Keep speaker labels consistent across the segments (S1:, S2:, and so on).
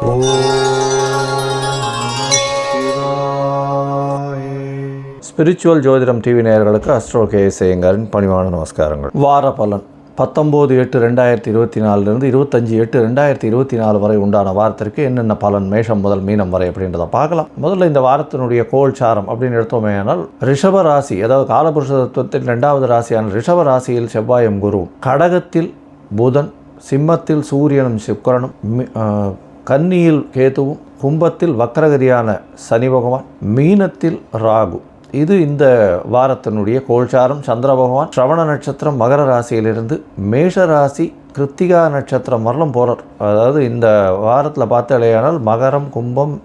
S1: ஓம் சிவாய. ஸ்பிரிச்சுவல் ஜோதிடம் டிவி நேயர்களுக்கு அஸ்ட்ரோ கேஎஸ் ஐயங்காரின் பணிவான நமஸ்காரங்கள். வார பலன் 19/8/2024 25/8/2024 வரை உண்டான வாரத்திற்கு என்னென்ன பலன் மேஷம் முதல் மீனம் வரை அப்படின்றத பார்க்கலாம். முதல்ல இந்த வாரத்தினுடைய கோல்சாரம் அப்படின்னு எடுத்தோமே ஆனால் ரிஷப ராசி, அதாவது காலபுருஷ தத்துவத்தின் 2வது ராசியான ரிஷப ராசியில் செவ்வாயும் குருவும், கடகத்தில் புதன், சிம்மத்தில் சூரியனும் சுக்கிரனும், கன்னியில் கேதுவும், கும்பத்தில் வக்ரகதியான சனி பகவான், மீனத்தில் ராகு. இது இந்த வாரத்தினுடைய கோல்சாரம். சந்திர பகவான் ஸ்ரவண நட்சத்திரம் மகர ராசியிலிருந்து மேஷ ராசி கிருத்திகா நட்சத்திரம் வரலும் போகிறார். அதாவது இந்த வாரத்தில் பார்த்தாலேயானால் மகரம், கும்பம்,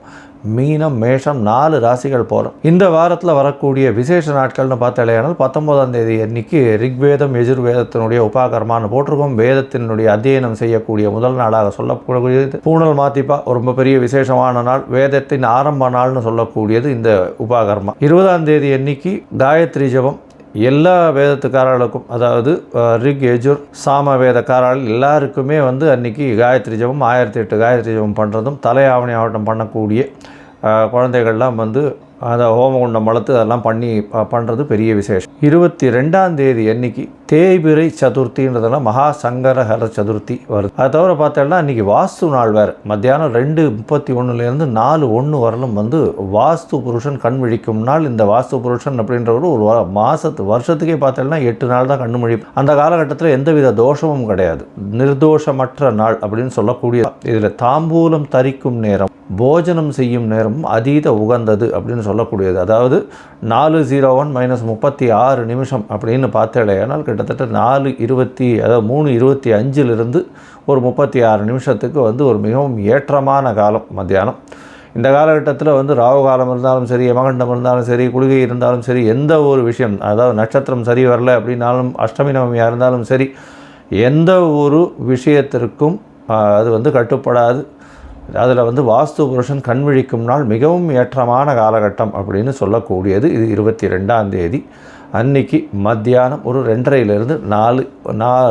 S1: மீனம், மேஷம் 4 ராசிகள் போகிறோம். இந்த வாரத்தில் வரக்கூடிய விசேஷ நாட்கள்னு பார்த்தாலேயானால் 19ஆம் தேதி அன்னைக்கு ரிக்வேதம் யஜுர்வேதத்தினுடைய உபாகர்மான்னு போட்டிருக்கோம். வேதத்தினுடைய அத்தியனம் செய்யக்கூடிய முதல் நாளாக சொல்லக்கூடியது பூனல் மாத்திப்பா, ரொம்ப பெரிய விசேஷமான நாள், வேதத்தின் ஆரம்ப நாள்னு சொல்லக்கூடியது இந்த உபாகர்மா. 20ஆம் தேதி அன்னைக்கு காயத்ரி ஜபம் எல்லா வேதத்துக்காரர்களுக்கும், அதாவது ரிக் யஜுர் சாம வேதக்காரர்கள் எல்லாருக்குமே அன்றைக்கி காயத்ரி ஜபம் 1008 காயத்ரி ஜபம் பண்ணுறதும், தலையாவணி ஆவட்டம் பண்ணக்கூடிய குழந்தைகள்லாம் அந்த ஹோமகுண்டம் வளர்த்து அதெல்லாம் பண்ணுறது பெரிய விசேஷம். 22ஆம் தேதி அன்னைக்கு தேய்பிரை சதுர்த்தின்றதெல்லாம் மகா சங்கரஹர சதுர்த்தி வருது. அது தவிர பார்த்தோம்னா அன்றைக்கி வாஸ்து நாள் வேறு. மத்தியானம் 2:31 4:1 வரலும் வாஸ்து புருஷன் கண் விழிக்கும் நாள். இந்த வாஸ்து புருஷன் அப்படின்றவர் ஒரு வருஷத்துக்கே பார்த்தோம்னா 8 நாள் தான் கண்ணு முழிப்பு. அந்த காலகட்டத்தில் எந்தவித தோஷமும் கிடையாது, நிர்தோஷமற்ற நாள் அப்படின்னு சொல்லக்கூடிய. இதில் தாம்பூலம் தரிக்கும் நேரம், போஜனம் செய்யும் நேரமும் அதீத உகந்தது அப்படின்னு சொல்லக்கூடியது. அதாவது 4:01 - 36 நிமிஷம் அப்படின்னு பார்த்தேனால் கிட்டத்தட்ட 3:25 ஒரு 36 நிமிஷத்துக்கு ஒரு மிகவும் ஏற்றமான காலம் மத்தியானம். இந்த காலகட்டத்தில் ராகு காலம் இருந்தாலும் சரி, யமகண்டம் இருந்தாலும் சரி, குளிகை இருந்தாலும் சரி, எந்த ஒரு விஷயம், அதாவது நட்சத்திரம் சரி வரல அப்படின்னாலும், அஷ்டமி நவமியாக இருந்தாலும் சரி, எந்த ஒரு விஷயத்திற்கும் அது கட்டுப்படாது. அதில் வாஸ்து புருஷன் கண்விழிக்கும் நாள் மிகவும் ஏற்றமான காலகட்டம் அப்படின்னு சொல்லக்கூடியது. இது 22ஆம் தேதி அன்னைக்கு மத்தியானம் ஒரு 2:30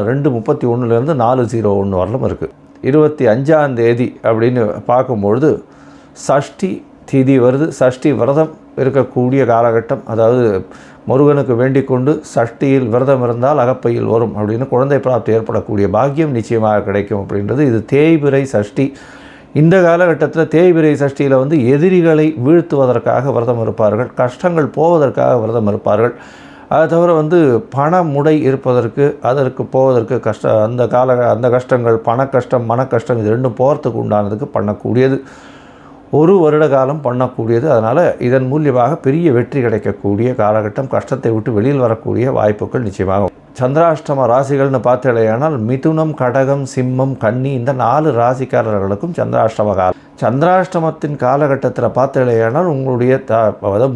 S1: 2:31 4:01 வரலும் இருக்குது. 25ஆம் தேதி அப்படின்னு பார்க்கும்பொழுது சஷ்டி திதி வருது. சஷ்டி விரதம் இருக்கக்கூடிய காலகட்டம். அதாவது முருகனுக்கு வேண்டிக் கொண்டு சஷ்டியில் விரதம் இருந்தால் அகப்பையில் வரும் அப்படின்னு குழந்தை பிராப்தி ஏற்படக்கூடிய பாக்கியம் நிச்சயமாக கிடைக்கும் அப்படின்றது. இது தேய்பிரை சஷ்டி. இந்த காலகட்டத்தில் தேய்பிரை சஷ்டியில் எதிரிகளை வீழ்த்துவதற்காக விரதம் இருப்பார்கள், கஷ்டங்கள் போவதற்காக விரதம் இருப்பார்கள். அதை தவிர பணமுடை இருப்பதற்கு, அதற்கு போவதற்கு அந்த கஷ்டங்கள், பண கஷ்டம், மன கஷ்டம், இது ரெண்டும் போகிறதுக்கு உண்டானதுக்கு பண்ணக்கூடியது. 1 வருட காலம் பண்ணக்கூடியது. அதனால் இதன் மூலியமாக பெரிய வெற்றி கிடைக்கக்கூடிய காலகட்டம். கஷ்டத்தை விட்டு வெளியில் வரக்கூடிய வாய்ப்புகள் நிச்சயமாக. சந்திராஷ்டம ராசிகள்னு பார்த்தேனால் மிதுனம், கடகம், சிம்மம், கன்னி இந்த 4 ராசிக்காரர்களுக்கும் சந்திராஷ்டம காலம். சந்திராஷ்டமத்தின் காலகட்டத்தில் பார்த்தேனால் உங்களுடைய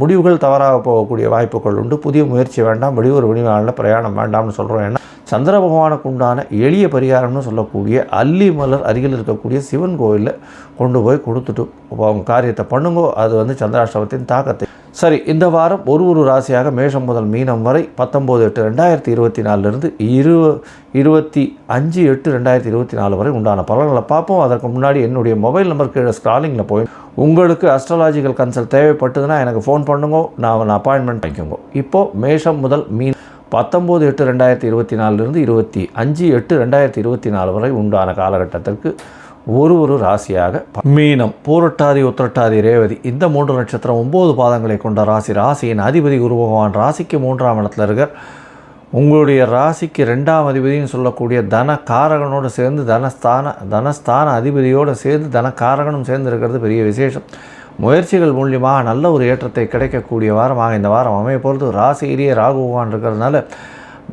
S1: முடிவுகள் தவறாக போகக்கூடிய வாய்ப்புகள் உண்டு. புதிய முயற்சி வேண்டாம், வெளியூர் வெளிநாளில் பிரயாணம் வேண்டாம்னு சொல்கிறோம். ஏன்னா சந்திர பகவானுக்கு உண்டான எளிய பரிகாரம்னு சொல்லக்கூடிய அல்லி மலர் அருகில் இருக்கக்கூடிய சிவன் கோயிலில் கொண்டு போய் கொடுத்துட்டு அவங்க காரியத்தை பண்ணுங்கோ. அது சந்திராஷ்டமத்தின் தாக்கத்தை. சரி, இந்த வாரம் ஒரு ராசியாக மேஷம் முதல் மீனம் வரை 19/8/2024 25/8/2024 வரை உண்டான பலன்களை பார்ப்போம். அதற்கு முன்னாடி என்னுடைய மொபைல் நம்பர் கீழே ஸ்க்ராலிங்கில் போய் உங்களுக்கு அஸ்ட்ராலாஜிக்கல் கன்சல்ட் தேவைப்பட்டதுன்னா எனக்கு ஃபோன் பண்ணுங்க, நான் அப்பாயின்மெண்ட் வாங்கிக்கோங்க. இப்போது மேஷம் முதல் மீன் 19/8/2024 25/8/2024 வரை உண்டான காலகட்டத்திற்கு ஒரு ராசியாக மீனம், பூரட்டாதி, உத்திரட்டாதி, ரேவதி இந்த 3 நட்சத்திரம் 9 பாதங்களை கொண்ட ராசி. ராசியின் அதிபதி குரு பகவான் ராசிக்கு 3ஆம் இடத்துல இருக்கார். உங்களுடைய ராசிக்கு 2ஆம் அதிபதினு சொல்லக்கூடிய தனகாரகனோடு சேர்ந்து தனஸ்தான அதிபதியோடு சேர்ந்து தனகாரகனும் சேர்ந்து இருக்கிறது பெரிய விசேஷம். முயற்சிகள் மூலியமாக நல்ல ஒரு ஏற்றத்தை கிடைக்கக்கூடிய வாரமாக இந்த வாரம் அமைய போகிறது. ராசியிலேயே ராகு பகவான் இருக்கிறதுனால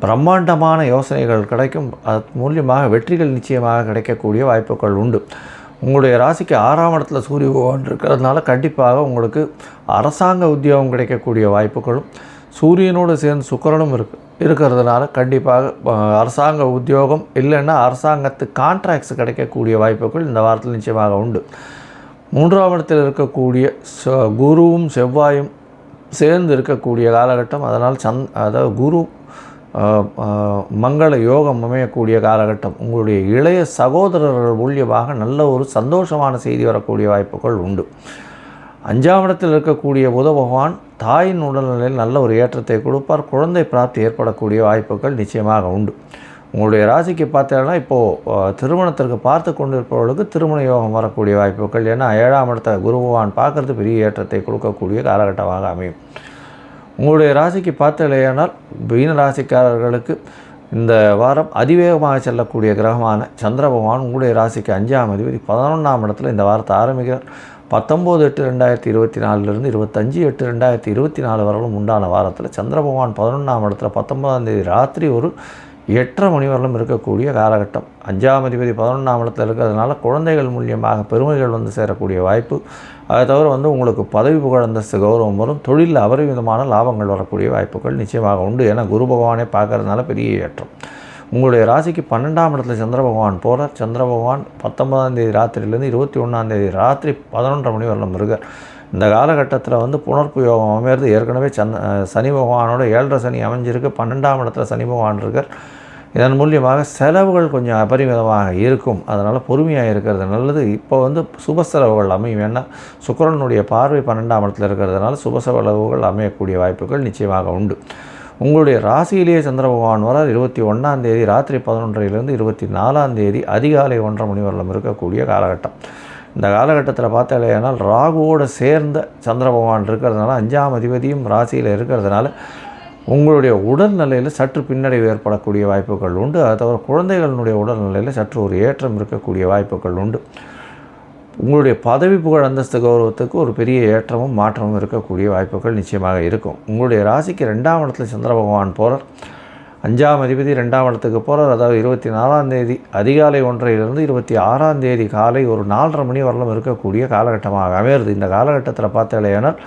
S1: பிரம்மாண்டமான யோசனைகள் கிடைக்கும். அது மூலியமாக வெற்றிகள் நிச்சயமாக கிடைக்கக்கூடிய வாய்ப்புகள் உண்டு. உங்களுடைய ராசிக்கு 6ஆம் இடத்துல சூரிய பகவான் இருக்கிறதுனால கண்டிப்பாக உங்களுக்கு அரசாங்க உத்தியோகம் கிடைக்கக்கூடிய வாய்ப்புகளும், சூரியனோடு சேர்ந்து சுக்கிரனும் இருக்கிறதுனால கண்டிப்பாக அரசாங்க உத்தியோகம் இல்லைன்னா அரசாங்கத்து கான்ட்ராக்ட்ஸ் கிடைக்கக்கூடிய வாய்ப்புகள் இந்த வாரத்தில் நிச்சயமாக உண்டு. 3ஆம் இடத்தில் இருக்கக்கூடிய குருவும் செவ்வாயும் சேர்ந்து இருக்கக்கூடிய காலகட்டம். அதனால் அதாவது குரு மங்கள யோகம் அமையக்கூடிய காலகட்டம். உங்களுடைய இளைய சகோதரர்கள் மூலியமாக நல்ல ஒரு சந்தோஷமான செய்தி வரக்கூடிய வாய்ப்புகள் உண்டு. 5ஆம் இடத்தில் இருக்கக்கூடிய புத பகவான் தாயின் உடல்நிலையில் நல்ல ஒரு ஏற்றத்தை கொடுப்பார். குழந்தை பிராப்தி ஏற்படக்கூடிய வாய்ப்புகள் நிச்சயமாக உண்டு. உங்களுடைய ராசிக்கு பார்த்தீங்கன்னா இப்போது திருமணத்திற்கு பார்த்து கொண்டிருப்பவர்களுக்கு திருமண யோகம் வரக்கூடிய வாய்ப்புகள், ஏன்னா 7ஆம் இடத்தை குரு பகவான் பார்க்குறது பெரிய ஏற்றத்தை கொடுக்கக்கூடிய காலகட்டமாக அமையும். உங்களுடைய ராசிக்கு பார்த்தலையானால் மீன ராசிக்காரர்களுக்கு இந்த வாரம் அதிவேகமாக செல்லக்கூடிய கிரகமான சந்திர பகவான் உங்களுடைய ராசிக்கு 5ஆம் அதிபதி 11ஆம் இடத்துல இந்த வாரத்தை ஆரம்பிக்கிறார். 19/8/2024 25/8/2024 வரலும் உண்டான வாரத்தில் சந்திர பகவான் 11ஆம் இடத்துல 19ஆம் தேதி ராத்திரி ஒரு 8:30 மணி வரலும் இருக்கக்கூடிய காலகட்டம். 5ஆம் அதிபதி 11ஆம் இடத்துல இருக்கிறதுனால குழந்தைகள் மூலியமாக பெருமைகள் வந்து சேரக்கூடிய வாய்ப்பு. அதை தவிர உங்களுக்கு பதவி புகழ் அந்தஸ்து கௌரவம் வரும். தொழிலில் அபரிவிதமான லாபங்கள் வரக்கூடிய வாய்ப்புகள் நிச்சயமாக உண்டு. ஏன்னா குரு பகவானே பார்க்கறதுனால பெரிய ஏற்றம். உங்களுடைய ராசிக்கு 12ஆம் இடத்துல சந்திர பகவான் போகிறார். சந்திர பகவான் 19ஆம் தேதி ராத்திரியிலேருந்து 21ஆம் தேதி ராத்திரி 11:30 மணி வரலும் இருக்கார். இந்த காலகட்டத்தில் புனர்ப்பு யோகம் அமையிறது. ஏற்கனவே சனி பகவானோட 7.5 சனி அமைஞ்சிருக்கு. 12ஆம் இடத்துல சனி பகவான் இருக்கார். இதன் மூலியமாக செலவுகள் கொஞ்சம் அபரிமிதமாக இருக்கும். அதனால் பொறுமையாக இருக்கிறது நல்லது. இப்போ சுப செலவுகள் அமையும். ஏன்னா சுக்கிரனுடைய பார்வை 12ஆம் இடத்துல இருக்கிறதுனால சுப செலவுகள் அமையக்கூடிய வாய்ப்புகள் நிச்சயமாக உண்டு. உங்களுடைய ராசியிலேயே சந்திர பகவான் வரார். 21ஆம் தேதி ராத்திரி 11:30 24ஆம் தேதி அதிகாலை 1:30 மணி வரலும் இருக்கக்கூடிய காலகட்டம். இந்த காலகட்டத்தில் பார்த்தாலேனால் ராகுவோடு சேர்ந்த சந்திர பகவான் இருக்கிறதுனால 5ஆம் அதிபதியும் ராசியில் இருக்கிறதுனால உங்களுடைய உடல்நிலையில் சற்று பின்னடைவு ஏற்படக்கூடிய வாய்ப்புகள் உண்டு. அதை தவிர குழந்தைகளினுடைய உடல்நிலையில் சற்று ஒரு ஏற்றம் இருக்கக்கூடிய வாய்ப்புகள் உண்டு. உங்களுடைய பதவி புகழ் அந்தஸ்து கௌரவத்துக்கு ஒரு பெரிய ஏற்றமும் மாற்றமும் இருக்கக்கூடிய வாய்ப்புகள் நிச்சயமாக இருக்கும். உங்களுடைய ராசிக்கு 2ஆம் இடத்துல சந்திர பகவான் போகிறார். 5ஆம் அதிபதி 2ஆம் இடத்துக்கு போகிறார். அதாவது 24ஆம் தேதி அதிகாலை 1:30 26ஆம் தேதி காலை ஒரு 4:30 மணி வரலும் இருக்கக்கூடிய காலகட்டமாக அமையிறது. இந்த காலகட்டத்தில் பார்த்தாலேனால்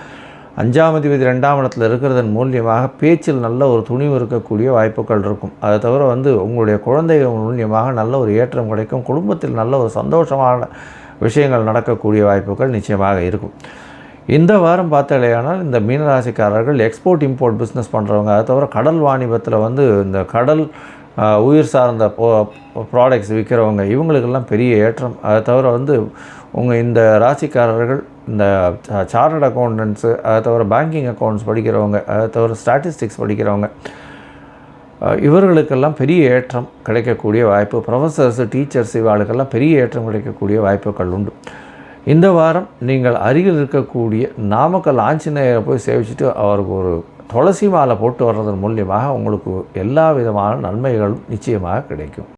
S1: 5ஆம் அதிபதி 2ஆம் இடத்துல இருக்கிறதன் மூலியமாக பேச்சில் நல்ல ஒரு துணிவு இருக்கக்கூடிய வாய்ப்புகள் இருக்கும். அதை தவிர உங்களுடைய குழந்தைகள் மூலியமாக நல்ல ஒரு ஏற்றம் கிடைக்கும். குடும்பத்தில் நல்ல ஒரு சந்தோஷமான விஷயங்கள் நடக்கக்கூடிய வாய்ப்புகள் நிச்சயமாக இருக்கும். இந்த வாரம் பார்த்தாலேயானால் இந்த மீனராசிக்காரர்கள் எக்ஸ்போர்ட் இம்போர்ட் பிஸ்னஸ் பண்ணுறவங்க, அதை தவிர கடல் வாணிபத்தில் இந்த கடல் உயிர் சார்ந்த ப்ராடக்ட்ஸ் விற்கிறவங்க, இவங்களுக்கெல்லாம் பெரிய ஏற்றம். அதை தவிர உங்கள் இந்த ராசிக்காரர்கள் இந்த சார்ட்டர்ட் அக்கௌண்டன்ஸு, அதை தவிர பேங்கிங் அக்கௌண்ட்ஸ் படிக்கிறவங்க, அதை தவிர ஸ்டாட்டிஸ்டிக்ஸ் படிக்கிறவங்க, இவர்களுக்கெல்லாம் பெரிய ஏற்றம் கிடைக்கக்கூடிய வாய்ப்பு. ப்ரொஃபஸர்ஸு, டீச்சர்ஸ், இவர்களுக்கெல்லாம் பெரிய ஏற்றம் கிடைக்கக்கூடிய வாய்ப்புகள் உண்டு. இந்த வாரம் நீங்கள் அருகில் இருக்கக்கூடிய நாமக்கல் ஆஞ்சநேயரை போய் சேவிச்சுட்டு அவருக்கு ஒரு துளசி மாலை போட்டு வர்றதன் மூலியமாக உங்களுக்கு எல்லா விதமான நன்மைகளும் நிச்சயமாக கிடைக்கும்.